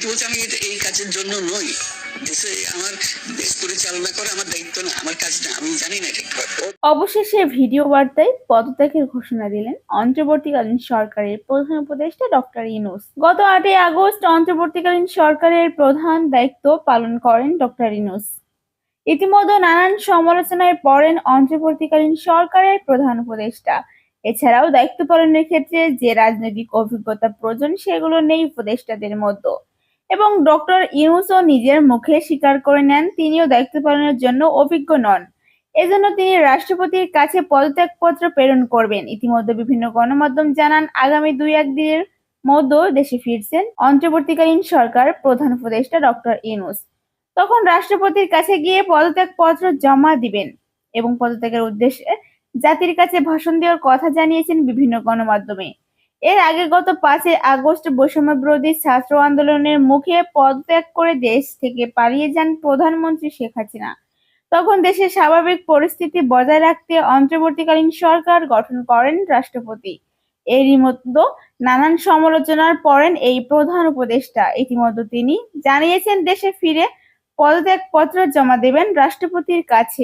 কি বলছে, আমি এই কাজের জন্য নই। দেশে আমার দেশ পরিচালনা করা আমার দায়িত্ব না, আমার কাজ না, আমি জানি না ঠিকভাবে। অবশেষে ভিডিও বার্তায় পদত্যাগের ঘোষণা দিলেন অন্তর্বর্তীকালীন সরকারের প্রধান উপদেষ্টা ডক্টর ইউনূস। গত 8ই আগস্ট অন্তর্বর্তীকালীন সরকারের প্রধান দায়িত্ব পালন করেন ডক্টর ইউনূস। ইতিমধ্যে নানান সমালোচনায় পড়েন অন্তর্বর্তীকালীন সরকারের প্রধান উপদেষ্টা। এছাড়াও দায়িত্ব পালনের ক্ষেত্রে যে রাজনৈতিক অভিজ্ঞতা প্রয়োজন সেগুলো নেই উপদেষ্টাদের মধ্যে, এবং ডক্টর ইউনূসও নিজের মুখে স্বীকার করে নেন তিনিও দায়িত্ব পালনের জন্য অভিজ্ঞ নন। এজন্য তিনি রাষ্ট্রপতির কাছে পদত্যাগপত্র প্রেরণ করবেন। ইতিমধ্যে বিভিন্ন গণমাধ্যম জানান আগামী 2-1 দিনের মধ্যে দেশে ফিরছেন অন্তর্বর্তীকালীন সরকার প্রধান উপদেষ্টা ডক্টর ইউনূস। তখন রাষ্ট্রপতির কাছে গিয়ে পদত্যাগপত্র জমা দিবেন এবং পদত্যাগের উদ্দেশ্যে জাতির কাছে ভাষণ দেওয়ার কথা জানিয়েছেন বিভিন্ন গণমাধ্যমে। এর আগে গত 5 আগস্ট বৈষম্য বিরোধী ছাত্র আন্দোলনের মুখে পদত্যাগ করে দেশ থেকে পালিয়ে যান প্রধানমন্ত্রী শেখ হাসিনা। তখন দেশের স্বাভাবিক পরিস্থিতি বজায় রাখতে অন্তর্বর্তীকালীন সরকার গঠন করেন রাষ্ট্রপতি। এরই মধ্যে নানান সমালোচনার পড়েন এই প্রধান উপদেষ্টা। ইতিমধ্যে তিনি জানিয়েছেন দেশে ফিরে পদত্যাগপত্র জমা দেবেন রাষ্ট্রপতির কাছে।